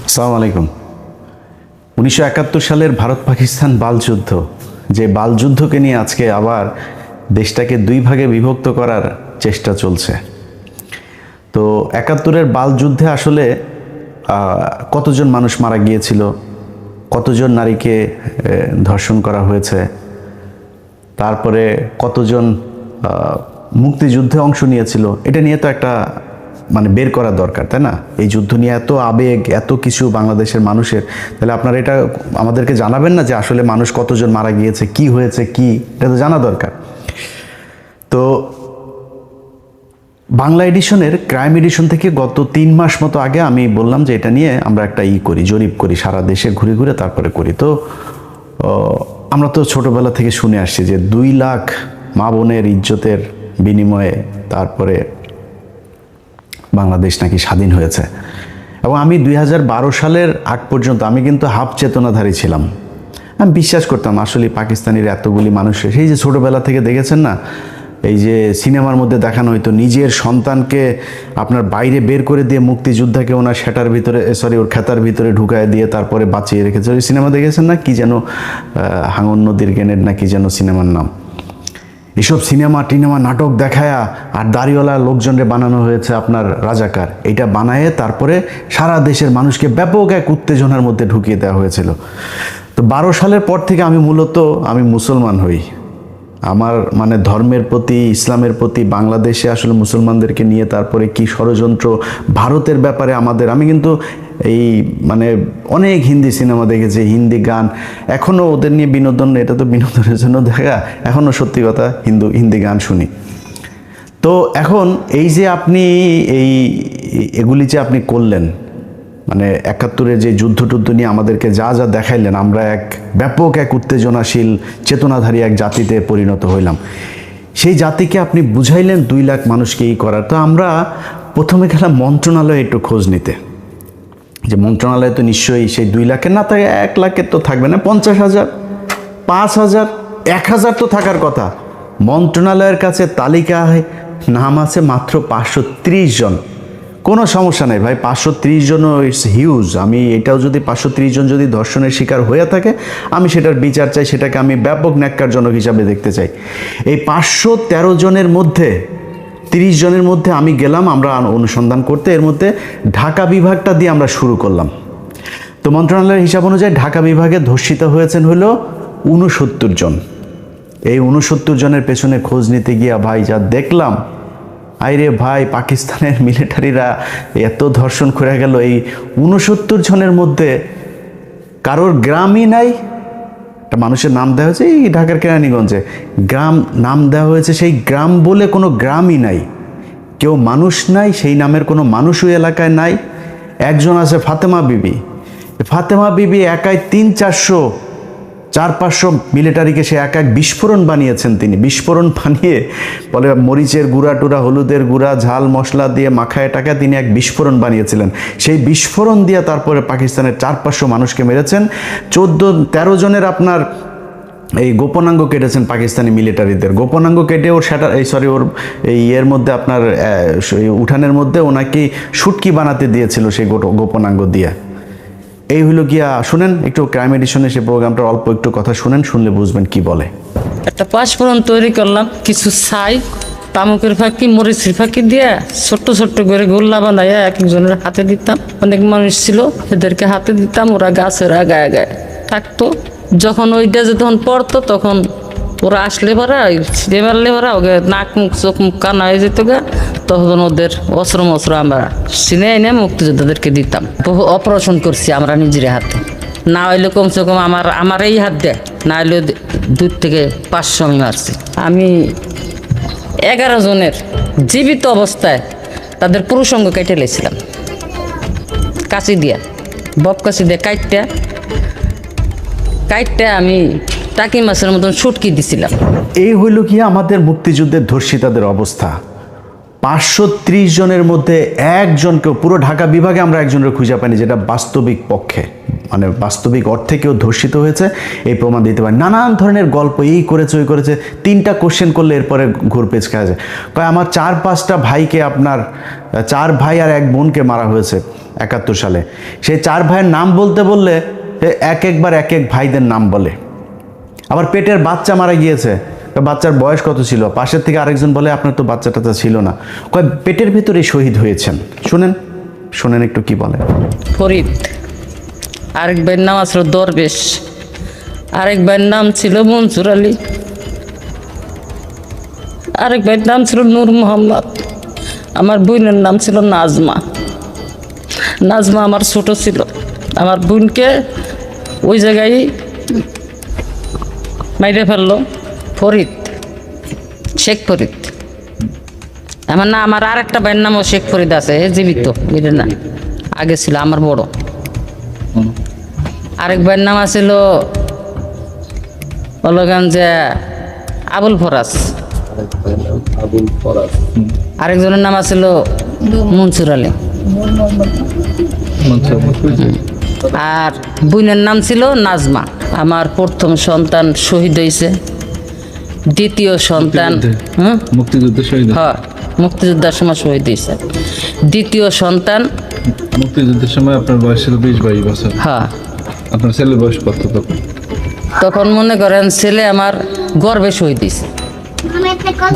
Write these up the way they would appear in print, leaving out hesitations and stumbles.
আসসালামু আলাইকুম। 1971 সালের ভারত পাকিস্তান বালযুদ্ধ, যে বালযুদ্ধকে নিয়ে আজকে আবার দেশটাকে দুই ভাগে বিভক্ত করার চেষ্টা চলছে। তো 71-এর বালযুদ্ধে আসলে কতজন মানুষ মারা গিয়েছিল, কতজন নারীকে ধর্ষণ করা হয়েছে, তারপরে কতজন মুক্তিযুদ্ধে অংশ নিয়েছিল, এটা নিয়ে তো একটা বের করা দরকার, তাই না? এই যুদ্ধ নিয়ে এত আবেগ, এত কিছু বাংলাদেশের মানুষের, তাহলে আপনারা এটা আমাদেরকে জানাবেন না যে আসলে মানুষ কতজন মারা গিয়েছে, কি হয়েছে, কি, এটা তো জানা দরকার। তো বাংলা এডিশনের ক্রাইম এডিশন থেকে গত 3 মাস মতো আগে আমি বললাম যে এটা নিয়ে আমরা একটা করি, জরিপ করি, সারা দেশে ঘুরে ঘুরে তারপরে করি। তো আমরা তো ছোটবেলা থেকে শুনে আসছি যে 2 লাখ মা বোনের ইজ্জতের বিনিময়ে তারপরে বাংলাদেশ নাকি স্বাধীন হয়েছে। এবং আমি 2012 সালের আগ পর্যন্ত আমি কিন্তু হাফ চেতনাধারী ছিলাম। আমি বিশ্বাস করতাম আসলে পাকিস্তানির এতগুলি মানুষের, সেই যে ছোটোবেলা থেকে দেখেছেন না, এই যে সিনেমার মধ্যে দেখানো হয়তো নিজের সন্তানকে আপনার বাইরে বের করে দিয়ে মুক্তিযোদ্ধাকে ওনার সেটার ভিতরে ওর খেতার ভিতরে ঢুকায় দিয়ে তারপরে বাঁচিয়ে রেখেছে। ওই সিনেমা দেখেছেন না, কি যেন হাঙর নদীর গ্রেনেড না কি যেন সিনেমার নাম। এসব সিনেমা নাটক দেখায়া আর দাড়িওয়ালা লোকজনরে বানানো হয়েছে আপনার রাজাকার। এটা বানায়ে তারপরে সারা দেশের মানুষকে ব্যাপক এক উত্তেজনার মধ্যে ঢুকিয়ে দেওয়া হয়েছিল। তো 12 সালের পর থেকে আমি মূলত মুসলমান হই। আমার ধর্মের প্রতি, ইসলামের প্রতি, বাংলাদেশে আসলে মুসলমানদেরকে নিয়ে তারপরে কি ষড়যন্ত্র, ভারতের ব্যাপারে আমি কিন্তু এই অনেক হিন্দি সিনেমা দেখেছি, হিন্দি গান, এখনও ওদের নিয়ে বিনোদন, এটা তো বিনোদনের জন্য দেখা, এখনও সত্যি কথা হিন্দি গান শুনি। তো এখন এই যে আপনি এগুলি যে আপনি করলেন, 71-এর যে যুদ্ধ নিয়ে আমাদেরকে যা যা দেখাইলেন, আমরা এক ব্যাপক এক উত্তেজনাশীল চেতনাধারী এক জাতিতে পরিণত হইলাম। সেই জাতিকে আপনি বুঝাইলেন 2 লাখ মানুষকে করার। তো আমরা প্রথমে গেলাম মন্ত্রণালয়ে একটু খোঁজ নিতে, যে মন্ত্রণালয়ে তো নিশ্চয়ই সেই 2 লাখের না থাকে, 1 লাখের তো থাকবে না, 50,000, 5,000, 1,000 তো থাকার কথা। মন্ত্রণালয়ের কাছে তালিকায় নাম আছে মাত্র 530 জন। কোনো সমস্যা নেই ভাই, 530 জনও ইটস হিউজ। আমি এটাও যদি 530 জন যদি ধর্ষণের শিকার হয়ে থাকে, আমি সেটার বিচার চাই, সেটাকে আমি ব্যাপক ন্যাক্কারজনক হিসাবে দেখতে চাই। এই 513 জনের মধ্যে 30 জনের মধ্যে আমি গেলাম আমরা অনুসন্ধান করতে। এর মধ্যে ঢাকা বিভাগটা দিয়ে আমরা শুরু করলাম। তো মন্ত্রণালয়ের হিসাব অনুযায়ী ঢাকা বিভাগে ধর্ষিত হয়েছেন হলো 69 জন। এই 69 জনের পেছনে খোঁজ নিতে গিয়া ভাই যা দেখলাম, আইরে ভাই, পাকিস্তানের মিলিটারিরা এত ধর্ষণ করে গেল। এই 69 জনের মধ্যে কারোর গ্রামই নাই। একটা মানুষের নাম দেওয়া হয়েছে এই ঢাকার কেরানীগঞ্জে, গ্রাম নাম দেওয়া হয়েছে, সেই গ্রাম বলে কোনো গ্রামই নাই, কেউ মানুষ নাই, সেই নামের কোনো মানুষই এলাকায় নাই। একজন আছে ফাতেমা বিবি। ফাতেমা বিবি একাই 300-400 মিলিটারিকে সে এক বিস্ফোরণ বানিয়েছেন। তিনি বিস্ফোরণ বানিয়ে বলে মরিচের গুঁড়া টুরা, হলুদের গুঁড়া, ঝাল মশলা দিয়ে মাখায় টাকায় তিনি এক বিস্ফোরণ বানিয়েছিলেন। সেই বিস্ফোরণ দিয়ে তারপরে পাকিস্তানের 400-500 মানুষকে মেরেছেন। 14-13 জনের আপনার এই গোপনাঙ্গ কেটেছেন পাকিস্তানি মিলিটারিদের। গোপনাঙ্গ কেটে ওর ওর এর মধ্যে আপনার উঠানের মধ্যে ওনাকে শুটকি বানাতে দিয়েছিল সেই গোপনাঙ্গ দিয়ে। এই হলো গিয়া, শুনেন একটু ক্রাইম এডিশনে সে প্রোগ্রামটার অল্প একটু কথা শুনেন, শুনলে বুঝবেন কি বলে। একটা পাঁচফোড়ন তৈরি করলাম, কিছু ছাই, তামুকের ফাঁকি, মরিচের ফাঁকি দিয়ে ছোট্ট ছোট্ট করে গোল্লা বানাইয়া এক একজনের হাতে দিতাম। অনেক মানুষ ছিল, এদেরকে হাতে দিতাম, ওরা গাছের আগায় আগায় থাকতো। যখন ওইটা যখন পড়তো তখন ওরা আসলে পারা ছিঁড়ে মারলে পারা ওকে নাক মুখ চোখ মুখ কানা হয়ে যেত গা, তখন ওদের অস্ত্র আমরা চিনে এনে মুক্তিযোদ্ধাদেরকে দিতাম। বহু অপারেশন করছি আমরা নিজের হাতে, না হইলে কমসে কম আমার এই হাত দেয়, না হইলে 2-500 আমি মারছি। আমি 11 জনের জীবিত অবস্থায় তাদের পুরুষঙ্গ কেটে লেছিলাম কাঁচি দিয়া, বব কাঁচি দিয়ে কাইটটা আমি টাকি মাছের মতন ছুটকি দিছিলাম। এই হইল কি আমাদের মুক্তিযুদ্ধের ধর্ষিতাদের অবস্থা। 530 জনের মধ্যে একজনকেও, পুরো ঢাকা বিভাগে আমরা একজনের খুঁজে পাইনি যেটা বাস্তবিক পক্ষে, মানে বাস্তবিক অর্থে কেউ ধর্ষিত হয়েছে এই প্রমাণ দিতে পারে। নানান ধরনের গল্প, এই করেছে ওই করেছে, 3টা কোশ্চেন করলে এরপরে ঘুরপেচ খাওয়া যায়। কয় আমার 4-5টা ভাইকে, আপনার 4 ভাই আর 1 বোনকে মারা হয়েছে 71 সালে। সেই 4 ভাইয়ের নাম বলতে বললে একবার এক এক ভাইদের নাম বলে। আবার পেটের বাচ্চা মারা গিয়েছে, বাচ্চার বয়স কত ছিল, পাশের থেকে আরেকজন বলে আপনার তো বাচ্চা টাচ্চা ছিল না, কয় পেটের ভিতরে শহীদ হয়েছেন। শোনেন একটু কি বলে। ফরিদ, আরেক ভাইয়ের নাম আসলো দরবেশ, আরেক ভাইয়ের নাম ছিল মনসুর আলী, আরেক ভাইয়ের নাম ছিল নূর মোহাম্মদ, আমার বোনের নাম ছিল নাজমা। নাজমা আমার ছোট ছিল, আমার বোনকে ওই জায়গায় মাইরে ফেললো ফরিদ, শেখ ফরিদ। আমার আর একটা ভাইয়ের নামও শেখ ফরিদ আছে, জীবিত, বুঝলে না, আগে ছিল আমার বড়। আরেক ভাইয়ের নাম আছিল যে আবুল ফরাজ, আরেকজনের নাম আছিল মনসুর আলী, আর বোনের নাম ছিল নাজমা। আমার প্রথম সন্তান শহীদ হয়েছে, দ্বিতীয় সন্তান মুক্তিযুদ্ধের শহীদ, হ্যাঁ মুক্তিযোদ্ধার সময় শহীদ হয়েছে। দ্বিতীয় সন্তান মুক্তিযুদ্ধের সময় আপনার বয়স ছিল 20-22 বছর। হ্যাঁ, আপনার ছেলের বয়স কত তখন? তখন মনে করেন ছেলে আমার গর্ভে শহীদ হয়েছে,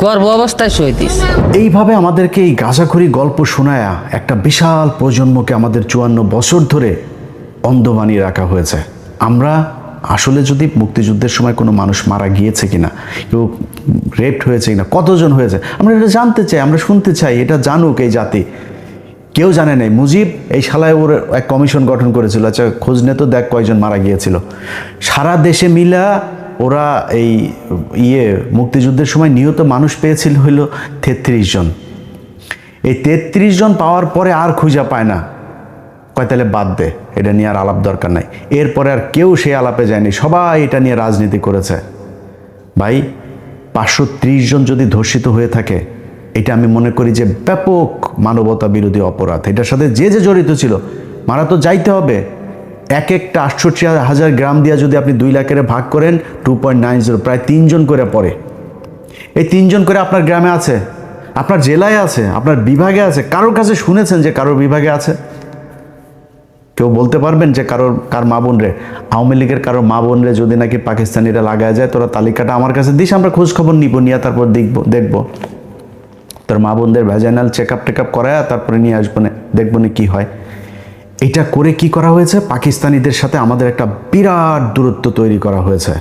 গর্ভ অবস্থায় শহীদ হয়েছে। এইভাবে আমাদেরকে এই গাঁজাখড়ি গল্প শোনায়া একটা বিশাল প্রজন্মকে আমাদের 54 বছর ধরে অন্ধ বানিয়ে রাখা হয়েছে। আমরা আসলে যদি মুক্তিযুদ্ধের সময় কোনো মানুষ মারা গিয়েছে কিনা, কেউ রেপড হয়েছে কিনা, কতজন হয়েছে, আমরা এটা জানতে চাই, আমরা শুনতে চাই, এটা জানুক এই জাতি। কেউ জানে নাই। মুজিব এই শালায় ওর এক কমিশন গঠন করেছিল, আচ্ছা খোঁজ নে তো দেখ কয়জন মারা গিয়েছিল। সারা দেশে মিলা ওরা এই মুক্তিযুদ্ধের সময় নিহত মানুষ পেয়েছিল হইল 33 জন। এই 33 জন পাওয়ার পরে আর খুঁজা পায় না, কয় তাহলে বাদ দে, এটা নিয়ে আর আলাপ দরকার নাই। এরপরে আর কেউ সেই আলাপে যায়নি, সবাই এটা নিয়ে রাজনীতি করেছে। ভাই 530 জন যদি ধর্ষিত হয়ে থাকে, এটা আমি মনে করি যে ব্যাপক মানবতা বিরোধী অপরাধ। এটার সাথে যে যে জড়িত ছিল মারা তো যাইতে হবে। এক একটা 68,000 গ্রাম দিয়া যদি আপনি 2 লাখের ভাগ করেন 2.90, প্রায় 3 জন করে পড়ে। এই 3 জন করে আপনার গ্রামে আছে, আপনার জেলায় আছে, আপনার বিভাগে আছে। কারোর কাছে শুনেছেন যে কারোর বিভাগে আছে? কেউ বলতে পারবেন যে কার মা বোন রে, আওয়ামী লীগের কারো মা বোন রে যদি নাকি পাকিস্তানিরা লাগায় যায়, তোরা তালিকাটা আমার কাছে দিস, আমরা খোঁজ খবর নিব, নিয়ে তারপর দেখবো তোর মা বোনদের ভ্যাজাইনাল চেক আপ করায় তারপরে নিয়ে আসবো না, দেখবো না কি হয়। এটা করে কি করা হয়েছে, পাকিস্তানিদের সাথে আমাদের একটা বিরাট দূরত্ব তৈরি করা হয়েছে।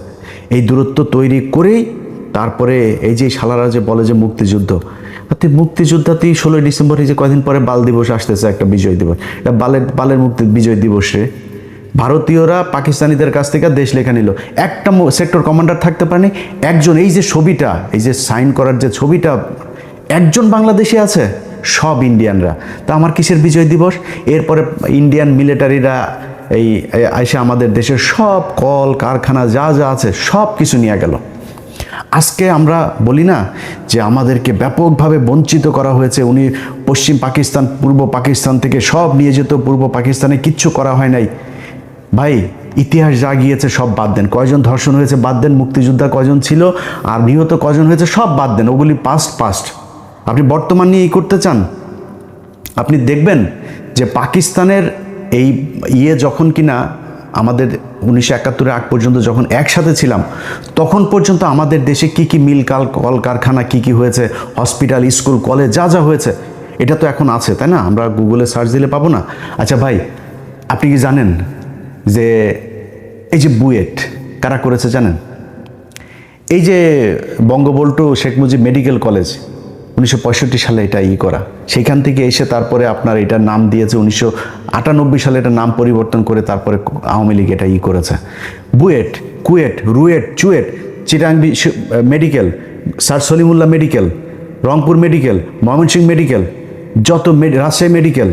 এই দূরত্ব তৈরি করেই তারপরে এই যে শালারা যে বলে যে মুক্তিযুদ্ধ, মুক্তিযোদ্ধাতেই 16 ডিসেম্বর, এই যে কয়দিন পরে বাল দিবস আসতেছে, একটা বিজয় দিবস, এটা বালের মুক্তি বিজয় দিবসে ভারতীয়রা পাকিস্তানিদের কাছ থেকে দেশ লেখা নিল। একটা সেক্টর কমান্ডার থাকতে পারেনি, একজন। এই যে ছবিটা, এই যে সাইন করার যে ছবিটা, একজন বাংলাদেশি আছে, সব ইন্ডিয়ানরা। তা আমার কিসের বিজয় দিবস? এরপরে ইন্ডিয়ান মিলিটারিরা এসে আমাদের দেশের সব কল কারখানা যা যা আছে সব কিছু নিয়ে গেল। আজকে আমরা বলি না যে আমাদেরকে ব্যাপকভাবে বঞ্চিত করা হয়েছে, উনি পশ্চিম পাকিস্তান পূর্ব পাকিস্তান থেকে সব নিয়ে যেত, পূর্ব পাকিস্তানে কিচ্ছু করা হয় নাই। ভাই ইতিহাস যা গিয়েছে সব বাদ দেন, কয়জন ধর্ষণ হয়েছে বাদ দেন, মুক্তিযোদ্ধা কয়জন ছিল আর নিহত কয়জন হয়েছে সব বাদ দেন, ওগুলি পাস্ট। আপনি বর্তমান নিয়ে করতে চান, আপনি দেখবেন যে পাকিস্তানের এই যখন কিনা আমাদের 1971 আগ পর্যন্ত যখন একসাথে ছিলাম, তখন পর্যন্ত আমাদের দেশে কি মিল কল কারখানা কি হয়েছে, হসপিটাল স্কুল কলেজ যা যা হয়েছে, এটা তো এখন আছে, তাই না? আমরা গুগলে সার্চ দিলে পাবো না? আচ্ছা ভাই, আপনি কি জানেন যে এই যে বুয়েট কারা করেছে জানেন? এই যে বঙ্গবন্ধু শেখ মুজিব মেডিকেল কলেজ 1965 সালে এটা করা, সেখান থেকে এসে তারপরে আপনার এটার নাম দিয়েছে 1998 সালে এটা নাম পরিবর্তন করে তারপরে আওয়ামী লীগ এটা করেছে। BUET, KUET, RUET, CUET, Chittagong medical, sir Salimullah medical, Rangpur medical, Mymensingh medical, যত রাজশাহী মেডিকেল,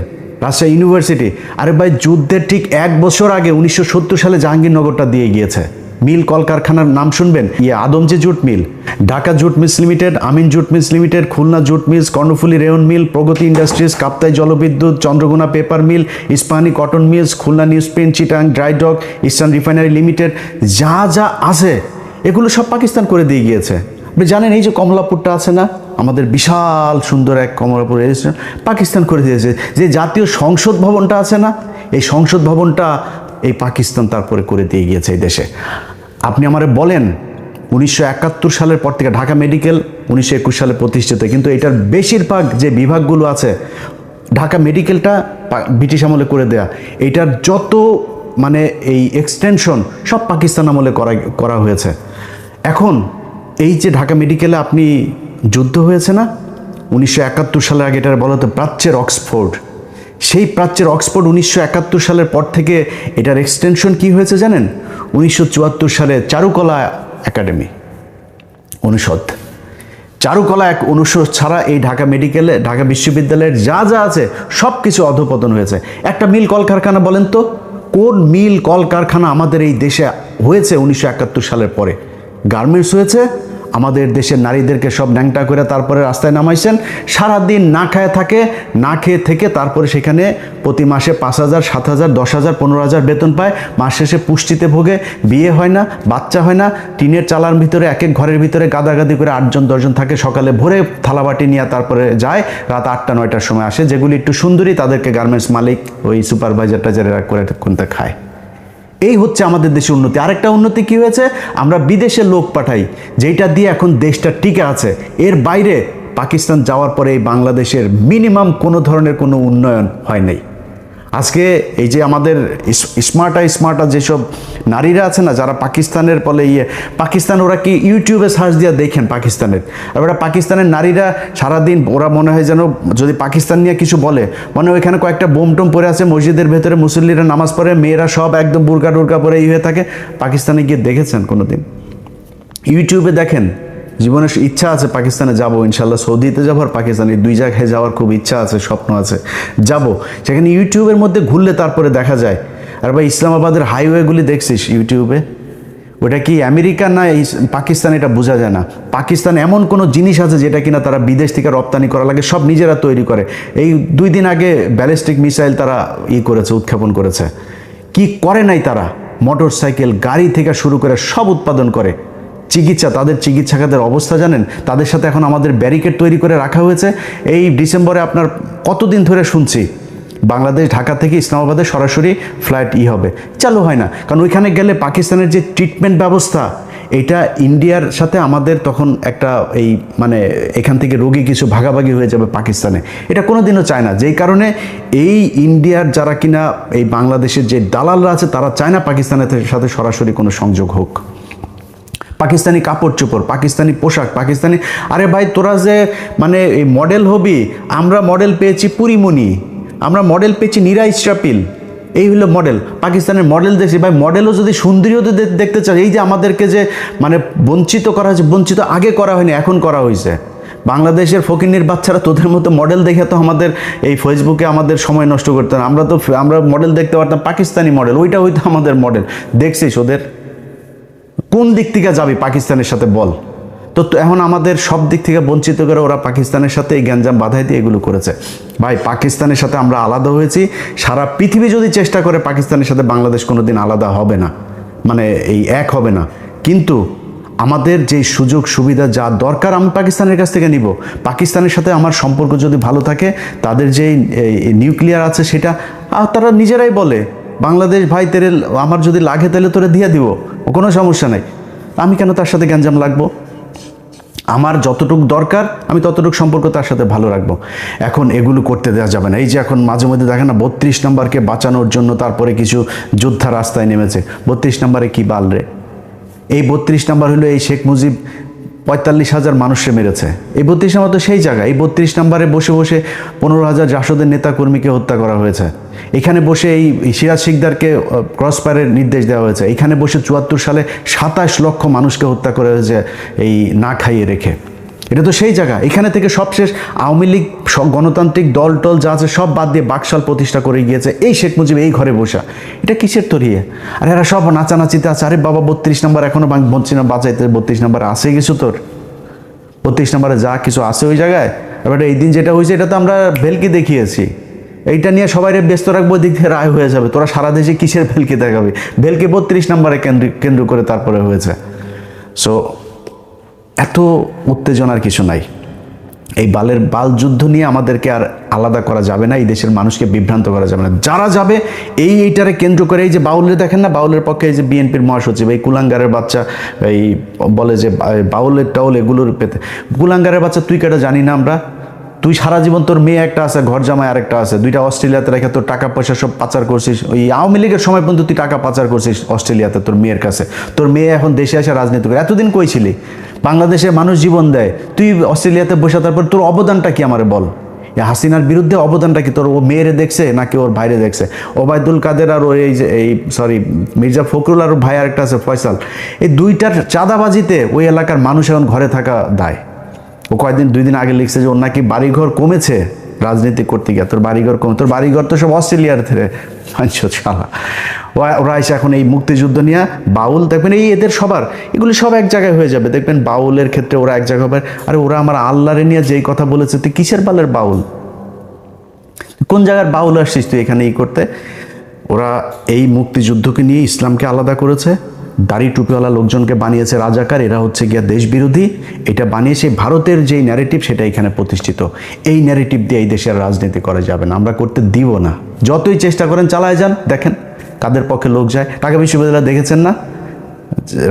রাজশাহী ইউনিভার্সিটি। আরে ভাই যুদ্ধের ঠিক 1 বছর আগে 1970 সালে জাহাঙ্গীরনগরটা দিয়ে গিয়েছে। মিল কলকারখানার নাম শুনবেন, Adamjee jute mill, Dhaka jute mills limited, Amin jute mills limited, Khulna jute mills, Karnaphuli rayon mill, Progoti industries, Kaptai জলবিদ্যুৎ, Chandraghona paper mill, Ispahani cotton mills, Khulna news print, Chittagong dry dock, eastern refinery limited, যা যা আছে এগুলো সব পাকিস্তান করে দিয়ে গিয়েছে। আপনি জানেন এই যে কমলাপুরটা আছে না, আমাদের বিশাল সুন্দর এক কমলাপুর রেজিস্ট্রেশন পাকিস্তান করে দিয়েছে। যে জাতীয় সংসদ ভবনটা আছে না, এই সংসদ ভবনটা এই পাকিস্তান তারপরে করে দিয়ে গিয়েছে এই দেশে। আপনি আমারে বলেন 1971 সালের পর থেকে ঢাকা মেডিকেল 1921 সালে প্রতিষ্ঠিত, কিন্তু এটার বেশিরভাগ যে বিভাগগুলো আছে, ঢাকা মেডিকেলটা ব্রিটিশ আমলে করে দেয়া, এটার যত মানে এই এক্সটেনশন সব পাকিস্তান আমলে করা হয়েছে। এখন এই যে ঢাকা মেডিকেলে আপনি যুদ্ধ হয়েছে না 1971 সালের আগে, এটার বলা হতো প্রাচ্যের অক্সফোর্ড। সেই প্রাচ্যের অক্সফোর্ড 1971 সালের পর থেকে এটার এক্সটেনশন কি হয়েছে জানেন? 1974 সালে চারুকলা একাডেমি অনুষদ, চারুকলা এক অনুষদ ছাড়া এই ঢাকা মেডিকেলে, ঢাকা বিশ্ববিদ্যালয়ের যা যা আছে সব কিছু অধপতন হয়েছে। একটা মিল কলকারখানা বলেন তো, কোন মিল কলকারখানা আমাদের এই দেশে হয়েছে 1971 সালের পরে? গার্মেন্টস হয়েছে, আমাদের দেশের নারীদেরকে সব ন্যাংটা করে তারপরে রাস্তায় নামাইছেন, সারাদিন না খায় থাকে, না খেয়ে থেকে তারপরে সেখানে প্রতি মাসে 5,000, 7,000, 10,000, 15,000 বেতন পায়, মাস শেষে পুষ্টিতে ভোগে, বিয়ে হয় না, বাচ্চা হয় না, টিনের চালার ভিতরে এক এক ঘরের ভিতরে গাদাগাদি করে 8জন 10জন থাকে, সকালে ভোরে থালাবাটি নিয়ে তারপরে যায়, রাত 8টা 9টার সময় আসে, যেগুলি একটু সুন্দরী তাদেরকে গার্মেন্টস মালিক ওই সুপারভাইজার টাইজারেরা করে কোনটা খায়। এই হচ্ছে আমাদের দেশের উন্নতি। আরেকটা উন্নতি কি হয়েছে, আমরা বিদেশে লোক পাঠাই, যেটা দিয়ে এখন দেশটা টিকে আছে। এর বাইরে পাকিস্তান যাওয়ার পরে এই বাংলাদেশের মিনিমাম কোনো ধরনের কোনো উন্নয়ন হয় নাই। আজকে এই যে আমাদের স্মার্টা যেসব নারীরা আছে না, যারা পাকিস্তানের বলে পাকিস্তান, ওরা কি ইউটিউবে সার্চ দিয়ে দেখেন পাকিস্তানের, আর ওরা পাকিস্তানের নারীরা সারাদিন ওরা মনে হয় যেন যদি পাকিস্তান নিয়ে কিছু বলে, মানে ওইখানে কয়েকটা বোম টোম পরে আছে, মসজিদের ভেতরে মুসল্লিরা নামাজ পড়ে, মেয়েরা সব একদম বুরকা টুরকা পরে হয়ে থাকে। পাকিস্তানে গিয়ে দেখেছেন কোনোদিন? ইউটিউবে দেখেন। জীবনের ইচ্ছা আছে পাকিস্তানে যাব, ইনশাল্লাহ সৌদিতে যাবো আর পাকিস্তানে, 2 জায়গায় যাওয়ার খুব ইচ্ছা আছে, স্বপ্ন আছে, যাব। সেখানে ইউটিউবের মধ্যে ঘুরলে তারপরে দেখা যায়। আর ভাই ইসলামাবাদের হাইওয়েগুলি দেখছিস ইউটিউবে, ওটা কি আমেরিকা না পাকিস্তান এটা বোঝা যায় না। পাকিস্তান এমন কোনো জিনিস আছে যেটা কিনা তারা বিদেশ থেকে রপ্তানি করা লাগে, সব নিজেরা তৈরি করে। এই 2 দিন আগে ব্যালিস্টিক মিসাইল তারা করেছে, উৎক্ষেপণ করেছে। কি করে নাই তারা? মোটর সাইকেল, গাড়ি থেকে শুরু করে সব উৎপাদন করে। চিকিৎসা, তাদের চিকিৎসা খাতের অবস্থা জানেন? তাদের সাথে এখন আমাদের ব্যারিকেড তৈরি করে রাখা হয়েছে। এই ডিসেম্বরে আপনার কতদিন ধরে শুনছি বাংলাদেশ ঢাকা থেকে ইসলামাবাদে সরাসরি ফ্লাইট হবে, চালু হয় না। কারণ ওইখানে গেলে পাকিস্তানের যে ট্রিটমেন্ট ব্যবস্থা, এটা ইন্ডিয়ার সাথে আমাদের তখন একটা এই মানে এখান থেকে রোগী কিছু ভাগাভাগি হয়ে যাবে পাকিস্তানে, এটা কোনোদিনও চায় না। যেই কারণে এই ইন্ডিয়ার যারা কিনা এই বাংলাদেশের যে দালালরা আছে, তারা চায় না পাকিস্তানের সাথে সরাসরি কোনো সংযোগ হোক। পাকিস্তানি কাপড় চোপড়, পাকিস্তানি পোশাক, পাকিস্তানি, আরে ভাই তোরা যে মানে এই মডেল হবি, আমরা মডেল পেয়েছি পুরিমণি, আমরা মডেল পেয়েছি নীরা ইসরাফিল, এই হলো মডেল। পাকিস্তানের মডেল দেখছি ভাই, মডেলও যদি সুন্দরীও দেখতে চাই, এই যে আমাদেরকে যে মানে বঞ্চিত করা হয়েছে, বঞ্চিত আগে করা হয়নি, এখন করা হয়েছে। বাংলাদেশের ফকিন্নির বাচ্চারা তোদের মতো মডেল দেখে তো আমাদের এই ফেসবুকে আমাদের সময় নষ্ট করতে না। আমরা মডেল দেখতে পারতাম পাকিস্তানি মডেল, ওইটা হয়তো আমাদের মডেল। দেখছিস ওদের কোন দিক থেকে যাবি পাকিস্তানের সাথে বল তো? এখন আমাদের সব দিক থেকে বঞ্চিত করে ওরা পাকিস্তানের সাথে এই গ্যাঞ্জাম বাধাই দিয়ে এগুলো করেছে। ভাই পাকিস্তানের সাথে আমরা আলাদা হয়েছি, সারা পৃথিবী যদি চেষ্টা করে পাকিস্তানের সাথে বাংলাদেশ কোনোদিন আলাদা হবে না, মানে এই এক হবে না। কিন্তু আমাদের যে সুযোগ সুবিধা যা দরকার আমি পাকিস্তানের কাছ থেকে নিব। পাকিস্তানের সাথে আমার সম্পর্ক যদি ভালো থাকে, তাদের যে নিউক্লিয়ার আছে সেটা তারা নিজেরাই বলে, বাংলাদেশ ভাই তেরে আমার যদি লাগে তাহলে তোরে দিয়ে দিব, কোনো সমস্যা নাই। আমি কেন তার সাথে গ্যাঞ্জাম লাগবো? আমার যতটুকু দরকার আমি ততটুকু সম্পর্ক তার সাথে ভালো রাখবো। এখন এগুলো করতে দেওয়া যাবে না। এই যে এখন মাঝে মধ্যে দেখেন না 32 নম্বরকে বাঁচানোর জন্য তারপরে কিছু যোদ্ধা রাস্তায় নেমেছে। 32 নম্বরে কি বাল রে? এই 32 নম্বর হলো এই শেখ মুজিব 45,000 মানুষকে মেরেছে। এই 32 নম্বর তো সেই জায়গা। এই 32 নম্বরে বসে বসে 15,000 জাসদের নেতাকর্মীকে হত্যা করা হয়েছে। এখানে বসে এই সিরাজ শিকদারকে ক্রসফায়ারের নির্দেশ দেওয়া হয়েছে। এখানে বসে 74 সালে 27 লক্ষ মানুষকে হত্যা করা হয়েছে এই না খাইয়ে রেখে। এটা তো সেই জায়গা, এখানে থেকে সব শেষ। আওয়ামী লীগ সব গণতান্ত্রিক দল টল যা আছে সব বাদ দিয়ে বাকশাল প্রতিষ্ঠা করে গিয়েছে এই শেখ মুজিব এই ঘরে বসা। এটা কিসের তরিয়ে? আর এরা সব নাচানাচিতে আছে। আরে বাবা 32 নম্বর এখনো বলছি না বাঁচাইতে, 32 নম্বর আছে কিছু, তোর 32 নম্বরে যা কিছু আছে ওই জায়গায়। এবার এই দিন যেটা হয়েছে এটা তো আমরা ভেলকি দেখিয়েছি, এইটা নিয়ে সবাই ব্যস্ত রাখবো, দিক থেকে রায় হয়ে যাবে। তোরা সারা দেশে কিসের ভেলকি দেখাবে? ভেলকি 32 নম্বরে কেন্দ্র করে তারপরে হয়েছে। সো এত উত্তেজনার কিছু নাই। এই বাল যুদ্ধ নিয়ে আমাদেরকে আর আলাদা করা যাবে না, এই দেশের মানুষকে বিভ্রান্ত করা যাবে না। যারা যাবে এইটারে কেন্দ্র করে, এই যে বাউলের দেখেন না, বাউলের পক্ষে এই যে বিএনপির মহাসচিব এই কুলাঙ্গারের বাচ্চা এই বলে যে বাউলের টাউল এগুলোর পেতে, কুলাঙ্গারের বাচ্চা তুই কেটে জানি না আমরা? তুই সারা জীবন তোর মেয়ে একটা আছে, ঘর জামাই আরেকটা আছে, দুইটা অস্ট্রেলিয়াতে রেখে তোর টাকা পয়সা সব পাচার করছিস। ওই আওয়ামী লীগের সময় পর্যন্ত তুই টাকা পাচার করছিস অস্ট্রেলিয়াতে তোর মেয়ের কাছে। তোর মেয়ে এখন দেশে এসে রাজনীতি করে। এতদিন কই ছিলি? বাংলাদেশে মানুষ জীবন দেয়, তুই অস্ট্রেলিয়াতে বসে, তারপর তোর অবদানটা কি আমারে বল? হাসিনার বিরুদ্ধে অবদানটা কি তোর? ও মেয়েরে দেখছে নাকি ওর ভাইরে দেখছে? ওবায়দুল কাদের আর ওই যে মির্জা ফখরুল আর ভাই আরেকটা আছে ফয়সাল, এই দুইটার চাঁদাবাজিতে ওই এলাকার মানুষ এখন ঘরে থাকা দায়। ও কয়েকদিন 2 দিন আগে লিখছে যে ওর নাকি বাড়িঘর কমেছে রাজনীতি করতে গিয়ে। তোর বাড়িঘর কমে? তোর বাড়িঘর তো সব অস্ট্রেলিয়ার থেকে শালা। ওরা এসে এখন এই মুক্তিযুদ্ধ নিয়ে বাউল দেখবেন, এই এদের সবার এগুলি সব এক জায়গায় হয়ে যাবে দেখবেন। বাউলের ক্ষেত্রে ওরা এক জায়গায় হবে। আরে ওরা আমার আল্লাহরে নিয়ে যেই কথা বলেছে, তুই কিসের বালের বাউল? কোন জায়গার বাউল আসছিস তুই এখানে করতে? ওরা এই মুক্তিযুদ্ধকে নিয়ে ইসলামকে আলাদা করেছে, দাড়ি টুপিওয়ালা লোকজনকে বানিয়েছে রাজাকার, এরা হচ্ছে গিয়া দেশ বিরোধী। এটা বানিয়েছে ভারতের যেই ন্যারেটিভ সেটা এখানে প্রতিষ্ঠিত। এই ন্যারেটিভ দিয়ে এই দেশের রাজনীতি করা যাবে না, আমরা করতে দিব না। যতই চেষ্টা করেন চালায় যান, দেখেন কাদের পক্ষে লোক যায়। ঢাকা বিশ্ববিদ্যালয় দেখেছেন না,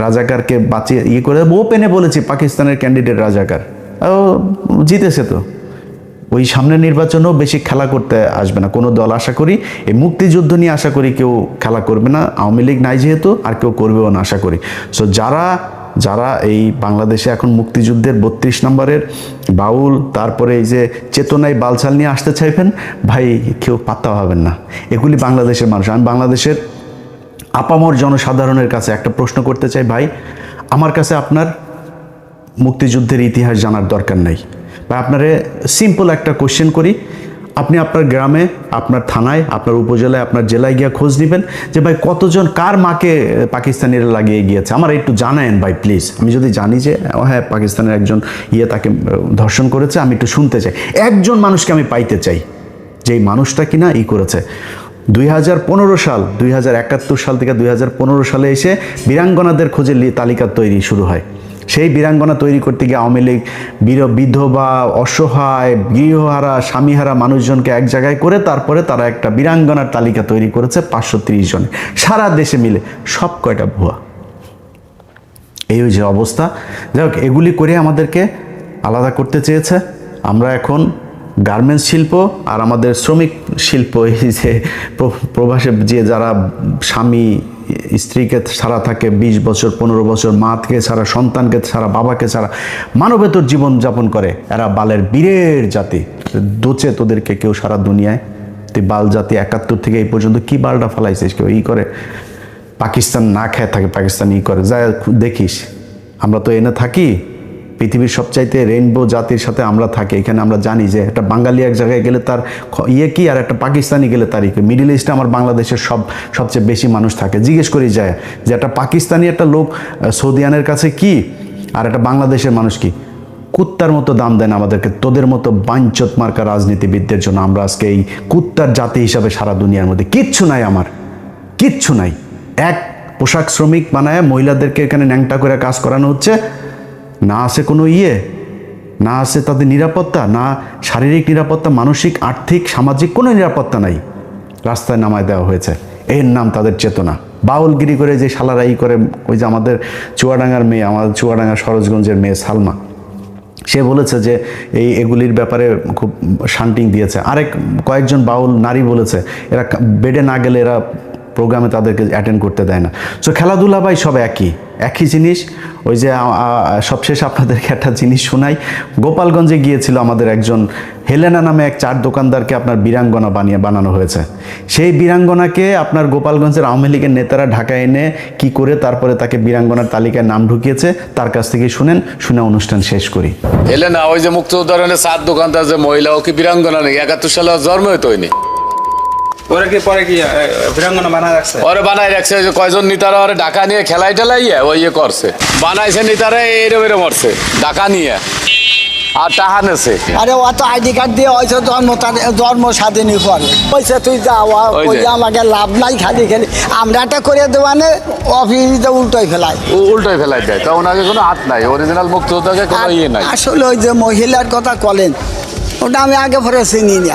রাজাকারকে বাঁচিয়ে করে ওপেনে বলেছি পাকিস্তানের ক্যান্ডিডেট রাজাকার, ও জিতেছে। তো ওই সামনের নির্বাচনেও বেশি খেলা করতে আসবে না কোনো দল, আশা করি। এই মুক্তিযুদ্ধ নিয়ে আশা করি কেউ খেলা করবে না, আওয়ামী লীগ নাই যেহেতু, আর কেউ করবেও না আশা করি। সো যারা এই বাংলাদেশে এখন মুক্তিযুদ্ধের 32 নম্বরের বাউল, তারপরে এই যে চেতনায় বালছাল নিয়ে আসতে চাইবেন, ভাই কেউ পাত্তা হবেন না। এগুলি বাংলাদেশের মানুষ। আমি বাংলাদেশের আপামর জনসাধারণের কাছে একটা প্রশ্ন করতে চাই, ভাই আমার কাছে আপনার মুক্তিযুদ্ধের ইতিহাস জানার দরকার নাই। বা আপনারে সিম্পল একটা কোশ্চেন করি, আপনি আপনার গ্রামে, আপনার থানায়, আপনার উপজেলায়, আপনার জেলায় গিয়ে খোঁজ নেবেন যে ভাই কতজন কার মাকে পাকিস্তানিরা লাগিয়ে গিয়েছে, আমার একটু জানায়েন ভাই প্লিজ। আমি যদি জানি যে হ্যাঁ পাকিস্তানের একজন তাকে ধর্ষণ করেছে, আমি একটু শুনতে চাই। একজন মানুষকে আমি পাইতে চাই যেই মানুষটা কিনা করেছে। 2015 সাল 2071 সাল থেকে 2015 সালে এসে বীরাঙ্গনাদের খোঁজে তালিকা তৈরি শুরু হয়। সেই বীরাঙ্গনা তৈরি করতে গিয়ে আওয়ামী লীগ বিধবা, অসহায়, গৃহহারা, স্বামীহারা মানুষজনকে এক জায়গায় করে তারপরে তারা একটা বীরাঙ্গনার তালিকা তৈরি করেছে 530 জনে, সারা দেশে মিলে। সব কয়টা ভুয়া। এই যে অবস্থা। যাই হোক, এগুলি করে আমাদেরকে আলাদা করতে চেয়েছে। আমরা এখন গার্মেন্টস শিল্প আর আমাদের শ্রমিক শিল্প, এই যে প্রবাসে যে যারা স্বামী স্ত্রীকে ছাড়া থাকে 20 বছর 15 বছর, মাকে ছাড়া, সন্তানকে ছাড়া, বাবাকে ছাড়া মানবেতর জীবনযাপন করে, এরা বালের বীরের জাতি। দোচে তোদেরকে কেউ সারা দুনিয়ায়, তুই বাল জাতি 71 থেকে এই পর্যন্ত কি বালটা ফালাইছিস? কেউ করে পাকিস্তান না খেয়ে থাকে, পাকিস্তান করে যা দেখিস। আমরা তো এনে থাকি পৃথিবীর সবচাইতে রেইনবো জাতির সাথে আমরা থাকি। এখানে আমরা জানি যে একটা বাঙালি এক জায়গায় গেলে তার কি, আর একটা পাকিস্তানি গেলে তার কি। মিডিল ইস্টে আমার বাংলাদেশের সবচেয়ে বেশি মানুষ থাকে। জিজ্ঞেস করি যায় যে একটা পাকিস্তানি একটা লোক সৌদিয়ানের কাছে কি, আর একটা বাংলাদেশের মানুষ কি। কুত্তার মতো দাম দেন আমাদেরকে, তোদের মতো বাঞ্চত মার্কা রাজনীতিবিদদের জন্য আমরা আজকে এই কুত্তার জাতি হিসাবে সারা দুনিয়ার মধ্যে। কিচ্ছু নাই, আমার কিচ্ছু নাই। এক পোশাক শ্রমিক বানায় মহিলাদেরকে এখানে ন্যাংটা করে কাজ করানো হচ্ছে। না আছে কোনো না আছে তাদের নিরাপত্তা, না শারীরিক নিরাপত্তা, মানসিক, আর্থিক, সামাজিক কোনো নিরাপত্তা নাই। রাস্তায় নামায় দেওয়া হয়েছে, এর নাম তাদের চেতনা। বাউলগিরি করে যে শালারা করে, ওই যে আমাদের চুয়াডাঙ্গার মেয়ে, আমাদের চুয়াডাঙ্গা সরোজগঞ্জের মেয়ে সালমা, সে বলেছে যে এগুলির ব্যাপারে খুব শান্টিং দিয়েছে। কয়েকজন বাউল নারী বলেছে এরা বেডে না গেলে এরা প্রোগ্রামে তাদেরকে অ্যাটেন্ড করতে দেয় না। সো খেলাধুলা ভাই সব একই জিনিস। ওই যে সবশেষ আপনাদেরকে একটা জিনিস শোনাই, গোপালগঞ্জে গিয়েছিল আমাদের একজন হেলেনা নামে এক চার দোকানদারকে আপনার বীরাঙ্গনা বানানো হয়েছে। সেই বীরাঙ্গনাকে আপনার গোপালগঞ্জের আওয়ামী লীগের নেতারা ঢাকায় এনে কি করে তারপরে তাকে বীরাঙ্গনার তালিকায় নাম ঢুকিয়েছে, তার কাছ থেকে শুনে অনুষ্ঠান শেষ করি। এলে না ওই যে মুক্তিযোদ্ধার চার দোকানদার যে মহিলা ও কি বীরাঙ্গনা নেই, 71 সালে জন্ম হইতো হয়নি। পরে কি বীরাঙ্গনা বানায় রাখছে? ওরে বানাই রাখছে, যে কয়জন নেতারা ওরে ঢাকা নিয়ে খেলাই টেলাইয়া ওই করছে, বানাইছে নেতারা এরম করছে ঢাকা নিয়ে আর টাহা নেছে। আরে ও তো আইডি কার্ড দিয়ে হয়তো জন্ম স্বাধীনই করে পয়সা তুই যাওয়া ওই যে। ওই আমাকে লাভ নাই, খালি আমরা একটা করে দেওয়ানে অফিসে উল্টোই ফেলাই। উল্টোই ফেলাই দেয়, তো ওনাকে কোনো হাত নাই, অরিজিনাল মুক্তিযোদ্ধাকে কোনো ইয়ে নাই। আসলে ওই যে মহিলার কথা বলেন, ওটা আমি আগে পরে চিনি না।